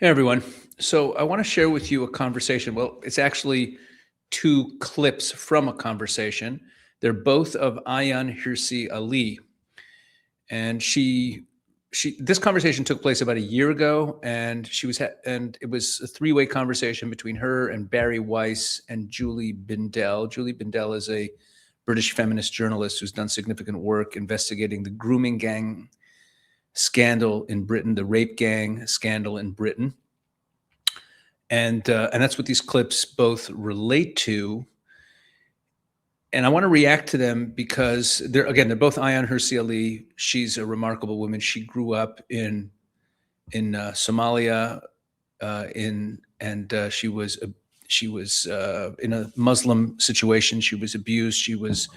Hey everyone. So I want to share with you a conversation. Well, it's actually two clips from a conversation. They're both of Ayaan Hirsi Ali. And this conversation took place about a year ago, and and it was a three-way conversation between her and Barry Weiss and Julie Bindel. Julie Bindel is a British feminist journalist who's done significant work investigating the grooming gang scandal in Britain, the rape gang scandal in Britain. And that's what these clips both relate to. And I want to react to them because they're both Ayaan Hirsi Ali. She's a remarkable woman. She grew up in Somalia, she was in a Muslim situation. She was abused. She was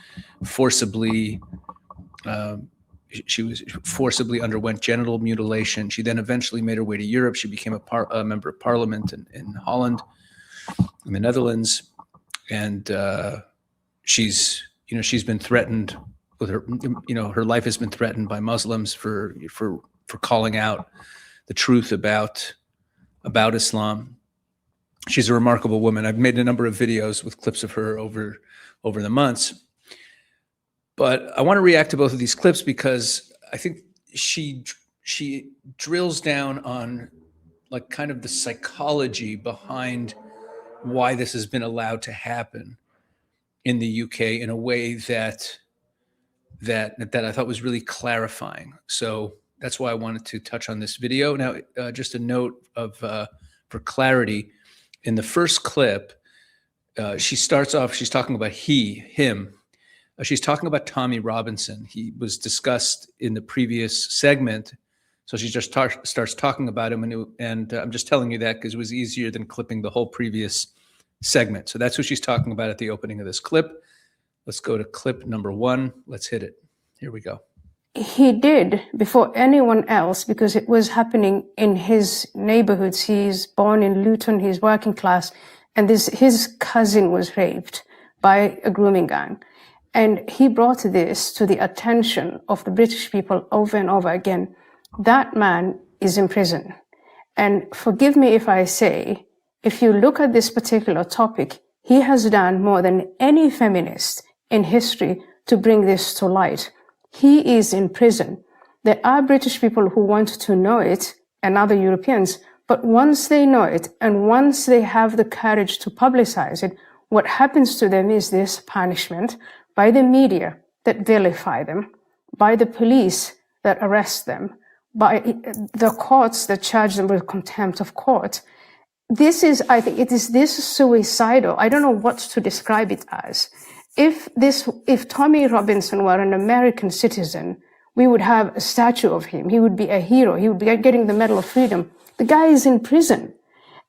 forcibly underwent genital mutilation. She then eventually made her way to Europe. She became a member of parliament in Holland, in the Netherlands, and she's been threatened with her. Her life has been threatened by Muslims for calling out the truth about Islam. She's a remarkable woman. I've made a number of videos with clips of her over the months. But I want to react to both of these clips because I think she drills down on like kind of the psychology behind why this has been allowed to happen in the UK in a way that I thought was really clarifying. So that's why I wanted to touch on this video. Now, just a note for clarity, in the first clip, she starts off, she's talking about him. She's talking about Tommy Robinson. He was discussed in the previous segment. So she just starts talking about him. And I'm just telling you that because it was easier than clipping the whole previous segment. So that's what she's talking about at the opening of this clip. Let's go to clip number 1. Let's hit it. Here we go. He did before anyone else because it was happening in his neighborhoods. He's born in Luton, he's working class, and his cousin was raped by a grooming gang. And he brought this to the attention of the British people over and over again. That man is in prison. And forgive me if I say, if you look at this particular topic, he has done more than any feminist in history to bring this to light. He is in prison. There are British people who want to know it and other Europeans, but once they know it and once they have the courage to publicize it, what happens to them is this punishment by the media that vilify them, by the police that arrest them, by the courts that charge them with contempt of court. I think it is this suicidal. I don't know what to describe it as. If Tommy Robinson were an American citizen, we would have a statue of him. He would be a hero. He would be getting the Medal of Freedom. The guy is in prison.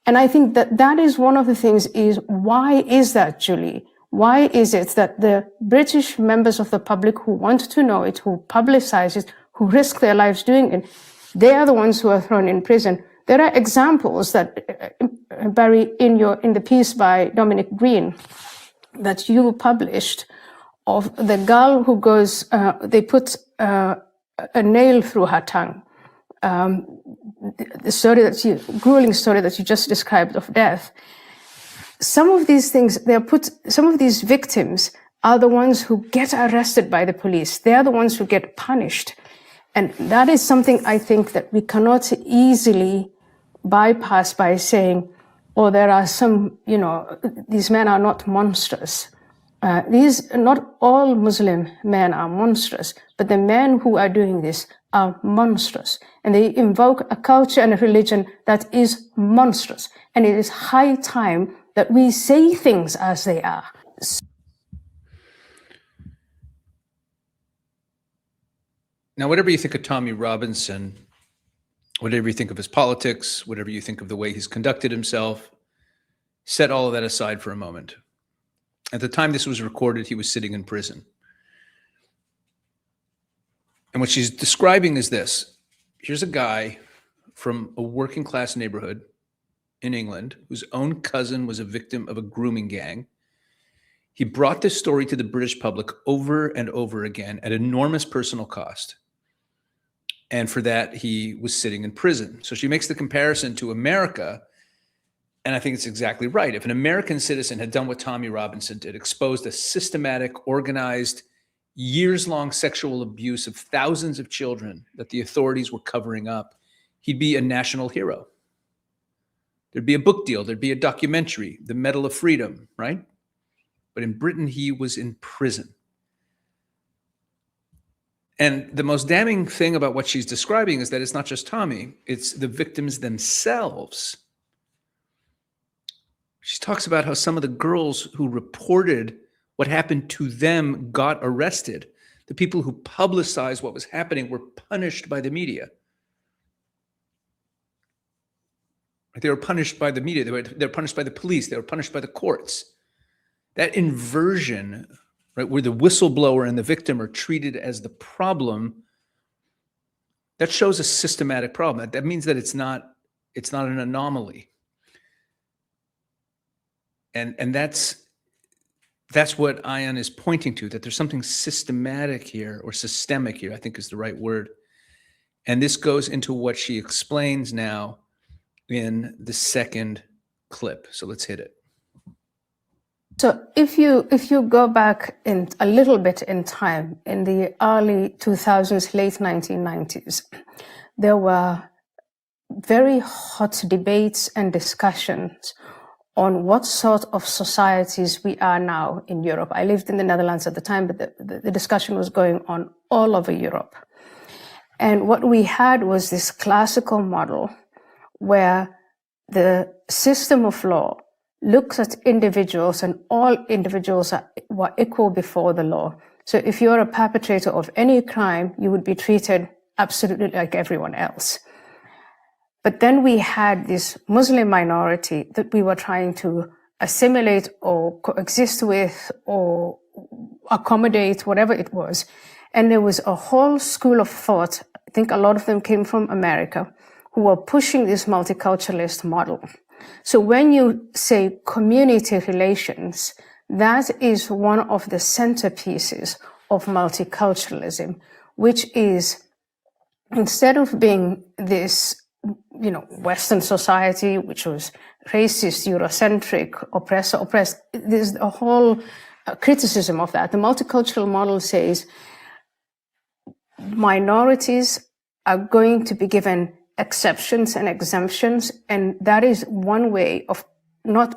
And I think that is one of the things is, why is that, Julie? Why is it that the British members of the public who want to know it, who publicize it, who risk their lives doing it, they are the ones who are thrown in prison? There are examples that, Barry, in the piece by Dominic Green that you published of the girl who goes, they put a nail through her tongue. The grueling story that you just described of death. Some of these things, some of these victims are the ones who get arrested by the police. They are the ones who get punished. And that is something I think that we cannot easily bypass by saying, oh, there are some, these men are not monstrous. Not all Muslim men are monstrous, but the men who are doing this are monstrous. And they invoke a culture and a religion that is monstrous. And it is high time that we say things as they are. Now, whatever you think of Tommy Robinson, whatever you think of his politics, whatever you think of the way he's conducted himself, set all of that aside for a moment. At the time this was recorded, he was sitting in prison. And what she's describing is this. Here's a guy from a working class neighborhood in England whose own cousin was a victim of a grooming gang. He brought this story to the British public over and over again at enormous personal cost. And for that, he was sitting in prison. So she makes the comparison to America. And I think it's exactly right. If an American citizen had done what Tommy Robinson did, exposed a systematic, organized, years-long sexual abuse of thousands of children that the authorities were covering up, he'd be a national hero. There'd be a book deal. There'd be a documentary, the Medal of Freedom, right? But in Britain, he was in prison. And the most damning thing about what she's describing is that it's not just Tommy, it's the victims themselves. She talks about how some of the girls who reported what happened to them got arrested. The people who publicized what was happening were punished by the media. They were punished by the media. They were punished by the police. They were punished by the courts. That inversion, right, where the whistleblower and the victim are treated as the problem, that shows a systematic problem. That means that it's not an anomaly. And that's what Ayaan is pointing to, that there's something systematic here, or systemic here, I think is the right word. And this goes into what she explains now in the second clip. So let's hit it. So if you go back in a little bit in time, in the early 2000s, late 1990s, there were very hot debates and discussions on what sort of societies we are now in Europe. I lived in the Netherlands at the time, but the discussion was going on all over Europe. And what we had was this classical model where the system of law looks at individuals, and all individuals were equal before the law. So if you're a perpetrator of any crime, you would be treated absolutely like everyone else. But then we had this Muslim minority that we were trying to assimilate or coexist with or accommodate, whatever it was. And there was a whole school of thought, I think a lot of them came from America, who were pushing this multiculturalist model. So when you say community relations, that is one of the centerpieces of multiculturalism, which is, instead of being this, Western society, which was racist, Eurocentric, oppressed, there's a whole criticism of that. The multicultural model says minorities are going to be given exceptions and exemptions, and that is one way of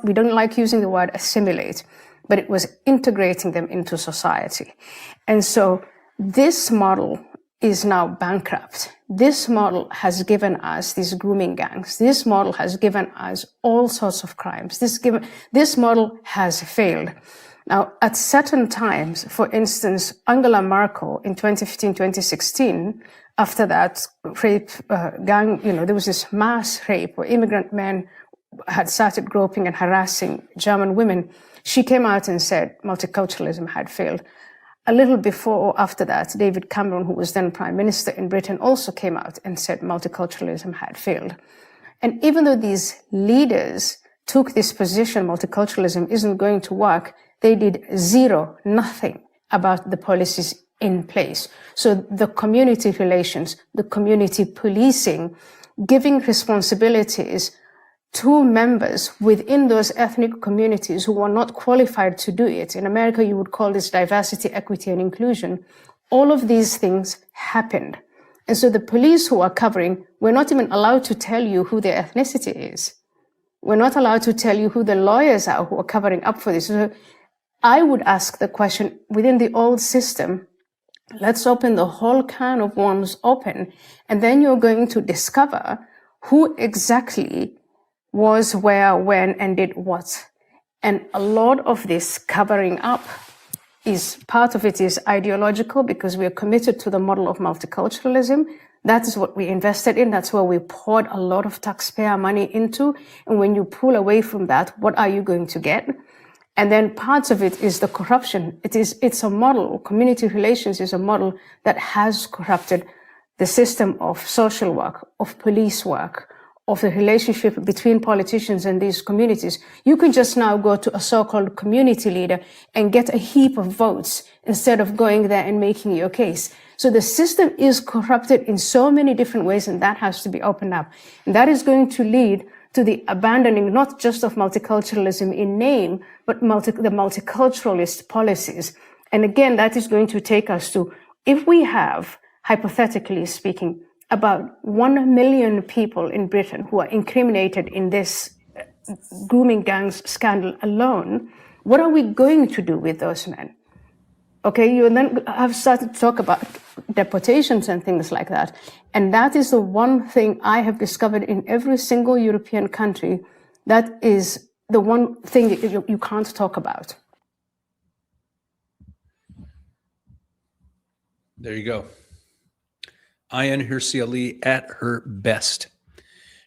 we don't like using the word assimilate, but it was integrating them into society. And so this model is now bankrupt. This model has given us these grooming gangs. This model has given us all sorts of crimes. This model has failed. Now, at certain times, for instance, Angela Merkel in 2015, 2016, after that rape gang, there was this mass rape where immigrant men had started groping and harassing German women. She came out and said multiculturalism had failed. A little before or after that, David Cameron, who was then Prime Minister in Britain, also came out and said multiculturalism had failed. And even though these leaders took this position, multiculturalism isn't going to work, they did nothing about the policies in place. So the community relations, the community policing, giving responsibilities to members within those ethnic communities who are not qualified to do it. In America, you would call this diversity, equity, and inclusion. All of these things happened. And so the police who are covering, we're not even allowed to tell you who their ethnicity is. We're not allowed to tell you who the lawyers are who are covering up for this. So I would ask the question, within the old system, let's open the whole can of worms open, and then you're going to discover who exactly was where, when, and did what. And a lot of this covering up is, part of it is ideological, because we are committed to the model of multiculturalism. That is what we invested in. That's where we poured a lot of taxpayer money into. And when you pull away from that, what are you going to get? And then parts of it is the corruption. It's a model. Community relations is a model that has corrupted the system of social work, of police work, of the relationship between politicians and these communities. You can just now go to a so-called community leader and get a heap of votes instead of going there and making your case. So the system is corrupted in so many different ways, and that has to be opened up. And that is going to lead to the abandoning not just of multiculturalism in name, but the multiculturalist policies. And again, that is going to take us to, if we have, hypothetically speaking, about 1 million people in Britain who are incriminated in this grooming gangs scandal alone, what are we going to do with those men? Okay, you then have started to talk about deportations and things like that. And that is the one thing I have discovered in every single European country. That is the one thing that you can't talk about. There you go. Ayaan Hirsi at her best.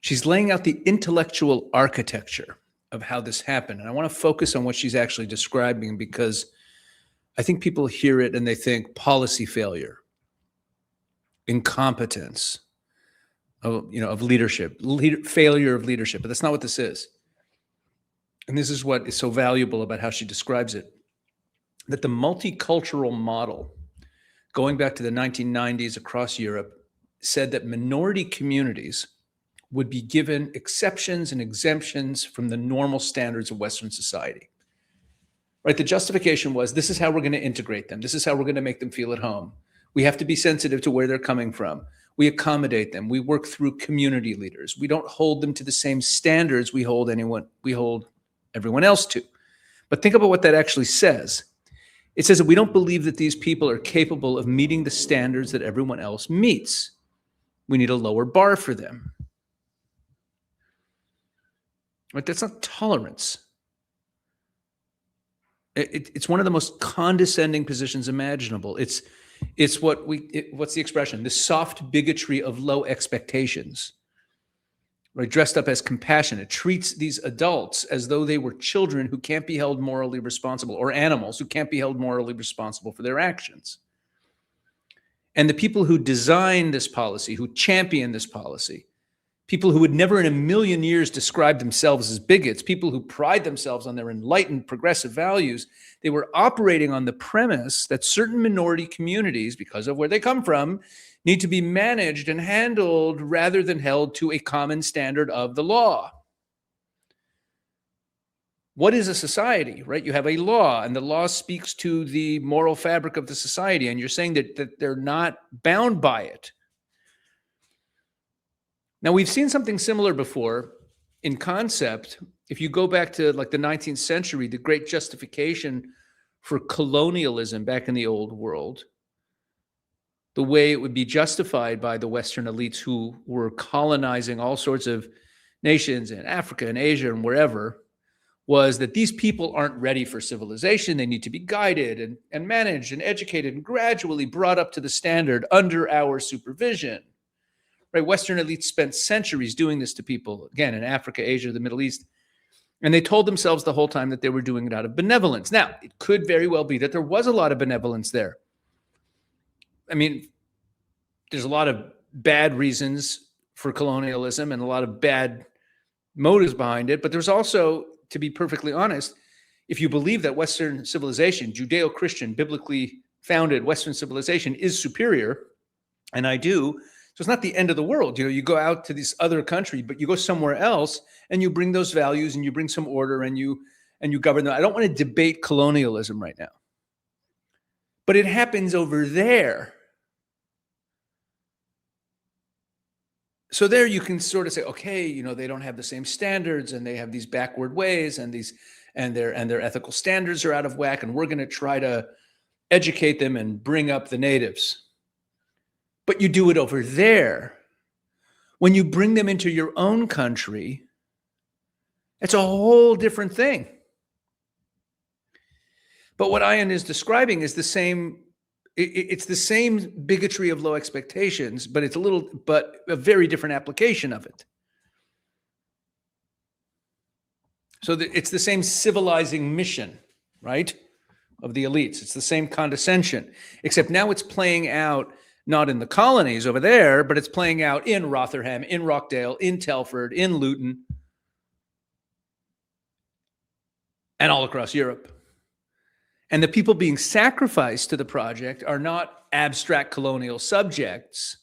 She's laying out the intellectual architecture of how this happened. And I want to focus on what she's actually describing, because I think people hear it and they think policy failure, incompetence of leadership, failure of leadership. But that's not what this is. And this is what is so valuable about how she describes it, that the multicultural model, going back to the 1990s across Europe, said that minority communities would be given exceptions and exemptions from the normal standards of Western society. Right? The justification was, this is how we're going to integrate them. This is how we're going to make them feel at home. We have to be sensitive to where they're coming from. We accommodate them. We work through community leaders. We don't hold them to the same standards we hold everyone else to. But think about what that actually says. It says that we don't believe that these people are capable of meeting the standards that everyone else meets. We need a lower bar for them. Right? That's not tolerance. It's one of the most condescending positions imaginable. It's what's the expression? The soft bigotry of low expectations. Right? Dressed up as compassion. It treats these adults as though they were children who can't be held morally responsible, or animals who can't be held morally responsible for their actions. And the people who design this policy, who champion this policy, people who would never in a million years describe themselves as bigots, people who pride themselves on their enlightened progressive values, they were operating on the premise that certain minority communities, because of where they come from, need to be managed and handled rather than held to a common standard of the law. What is a society, right? You have a law, and the law speaks to the moral fabric of the society, and you're saying that they're not bound by it. Now, we've seen something similar before in concept. If you go back to like the 19th century, the great justification for colonialism back in the old world, the way it would be justified by the Western elites who were colonizing all sorts of nations in Africa and Asia and wherever, was that these people aren't ready for civilization. They need to be guided and managed and educated and gradually brought up to the standard under our supervision. Right? Western elites spent centuries doing this to people, again, in Africa, Asia, the Middle East. And they told themselves the whole time that they were doing it out of benevolence. Now, it could very well be that there was a lot of benevolence there. I mean, there's a lot of bad reasons for colonialism and a lot of bad motives behind it. But there's also, to be perfectly honest, if you believe that Western civilization, Judeo-Christian, biblically founded Western civilization is superior, and I do, so it's not the end of the world. You know, you go out to this other country, but you go somewhere else and you bring those values and you bring some order and you govern them. I don't want to debate colonialism right now, but it happens over there. So there you can sort of say, okay, you know, they don't have the same standards and they have these backward ways and their ethical standards are out of whack, and we're going to try to educate them and bring up the natives. But you do it over there. When you bring them into your own country, it's a whole different thing. But what Ayaan is describing is the same. It's the same bigotry of low expectations, but it's a very different application of it. So it's the same civilizing mission, right, of the elites. It's the same condescension, except now it's playing out not in the colonies over there, but it's playing out in Rotherham, in Rockdale, in Telford, in Luton, and all across Europe. And the people being sacrificed to the project are not abstract colonial subjects.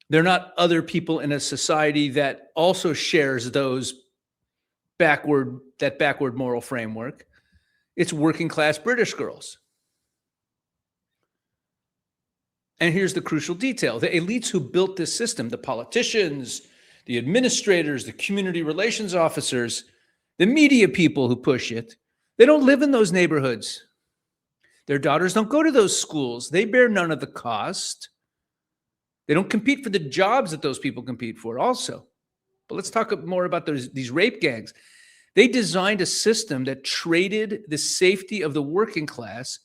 They're not other people in a society that also shares that backward moral framework. It's working class British girls. And here's the crucial detail. The elites who built this system, the politicians, the administrators, the community relations officers, the media people who push it, they don't live in those neighborhoods. Their daughters don't go to those schools. They bear none of the cost. They don't compete for the jobs that those people compete for also. But let's talk more about these rape gangs. They designed a system that traded the safety of the working class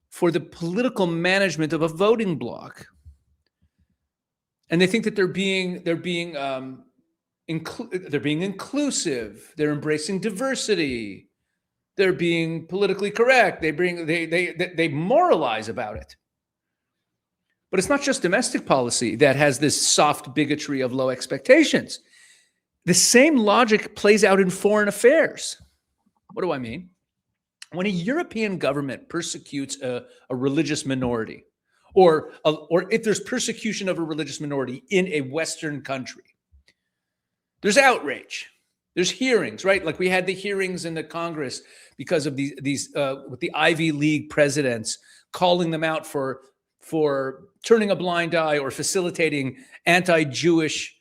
for the political management of a voting bloc. And they think that they're being inclusive. They're embracing diversity. They're being politically correct. They moralize about it. But it's not just domestic policy that has this soft bigotry of low expectations. The same logic plays out in foreign affairs. What do I mean? When a European government persecutes a religious minority, or if there's persecution of a religious minority in a Western country, there's outrage. There's hearings, right? Like we had the hearings in the Congress because of these with the Ivy League presidents calling them out for turning a blind eye or facilitating anti-Jewish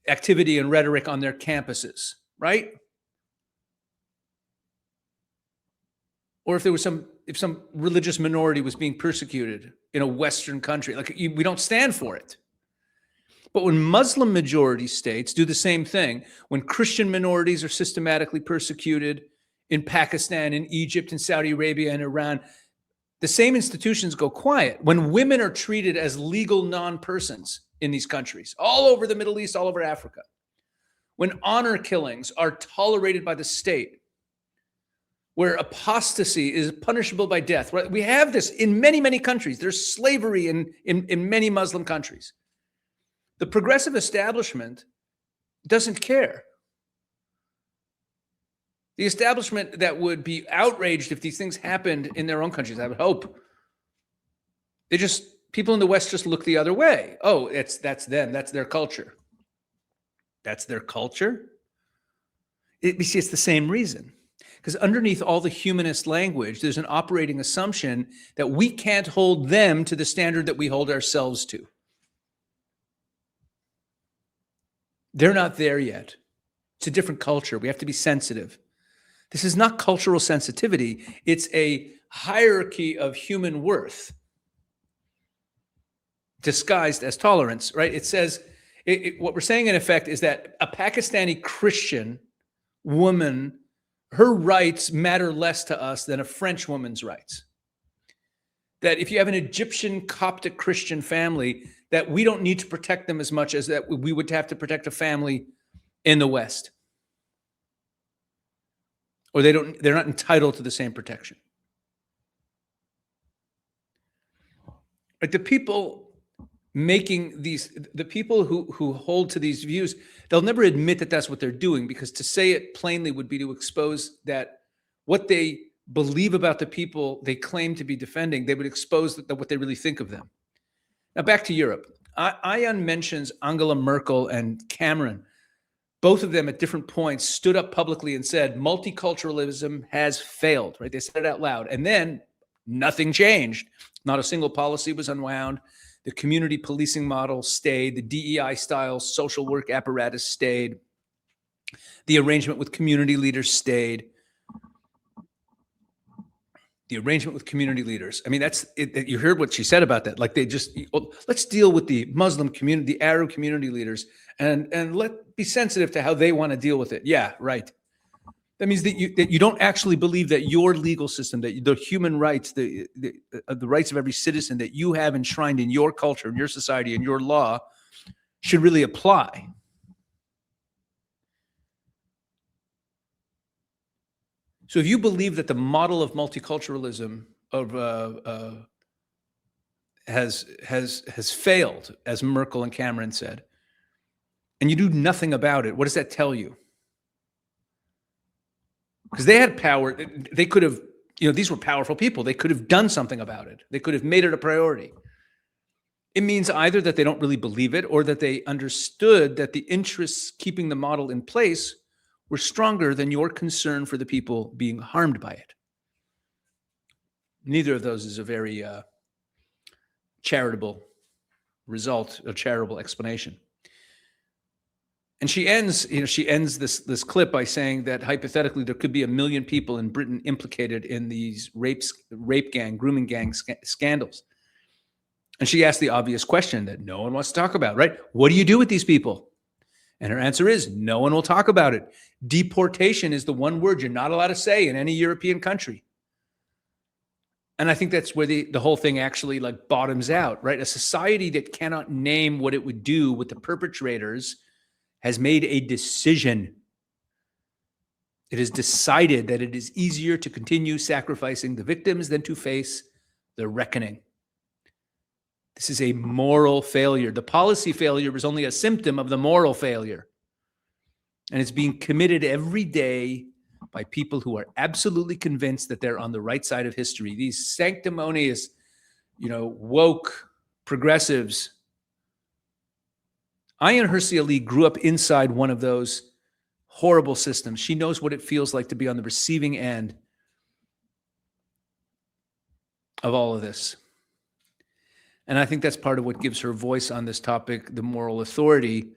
activity and rhetoric on their campuses, right? Or if some religious minority was being persecuted in a Western country, we don't stand for it. But when Muslim majority states do the same thing, when Christian minorities are systematically persecuted in Pakistan, in Egypt, in Saudi Arabia, and Iran, the same institutions go quiet. When women are treated as legal non-persons in these countries, all over the Middle East, all over Africa, when honor killings are tolerated by the state, where apostasy is punishable by death. Right? We have this in many, many countries. There's slavery in many Muslim countries. The progressive establishment doesn't care. The establishment that would be outraged if these things happened in their own countries, I would hope. People in the West just look the other way. Oh, that's them. That's their culture. That's their culture? You see, it's the same reason. Because underneath all the humanist language, there's an operating assumption that we can't hold them to the standard that we hold ourselves to. They're not there yet. It's a different culture. We have to be sensitive. This is not cultural sensitivity. It's a hierarchy of human worth disguised as tolerance, right? It says, what we're saying in effect is that a Pakistani Christian woman, her rights matter less to us than a French woman's rights. That if you have an Egyptian Coptic Christian family, that we don't need to protect them as much as that we would have to protect a family in the West. Or they're not entitled to the same protection. Like the people who hold to these views, they'll never admit that that's what they're doing, because to say it plainly would be to expose that what they believe about the people they claim to be defending, they would expose what they really think of them. Now back to Europe. Ayaan mentions Angela Merkel and Cameron. Both of them at different points stood up publicly and said, multiculturalism has failed, right? They said it out loud. And then nothing changed. Not a single policy was unwound. The community policing model stayed. The DEI-style social work apparatus stayed. The arrangement with community leaders stayed. The arrangement with community leaders. I mean, that's it. You heard what she said about that. Like let's deal with the Muslim community, the Arab community leaders, and be sensitive to how they want to deal with it. Yeah, right. That means that you don't actually believe that your legal system, that the human rights, the rights of every citizen that you have enshrined in your culture, in your society, in your law, should really apply. So if you believe that the model of multiculturalism has failed, as Merkel and Cameron said, and you do nothing about it, what does that tell you? because they had power. They could have, these were powerful people. They could have done something about it. They could have made it a priority. It means either that they don't really believe it or that they understood that the interests keeping the model in place were stronger than your concern for the people being harmed by it. Neither of those is a very charitable result, a charitable explanation. And she ends this clip by saying that hypothetically there could be 1 million people in Britain implicated in these rape gang, grooming gang scandals. And she asked the obvious question that no one wants to talk about, right? What do you do with these people? And her answer is no one will talk about it. Deportation is the one word you're not allowed to say in any European country. And I think that's where the whole thing actually like bottoms out, right? A society that cannot name what it would do with the perpetrators has made a decision. It has decided that it is easier to continue sacrificing the victims than to face the reckoning. This is a moral failure. The policy failure is only a symptom of the moral failure. And it's being committed every day by people who are absolutely convinced that they're on the right side of history. These sanctimonious, woke progressives. Ayaan Hirsi Ali grew up inside one of those horrible systems. She knows what it feels like to be on the receiving end of all of this. And I think that's part of what gives her voice on this topic, the moral authority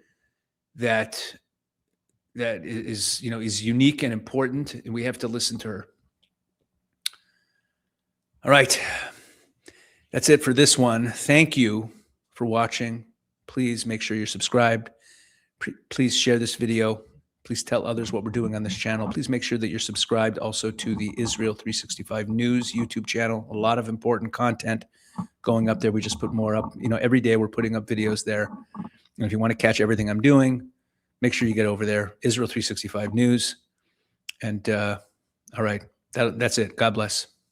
that is unique and important, and we have to listen to her. All right. That's it for this one. Thank you for watching. Please make sure you're subscribed. Please share this video. Please tell others what we're doing on this channel. Please make sure that you're subscribed also to the Israel 365 News YouTube channel. A lot of important content going up there. We just put more up. Every day we're putting up videos there. And if you want to catch everything I'm doing, make sure you get over there. Israel 365 News. And all right, that's it. God bless.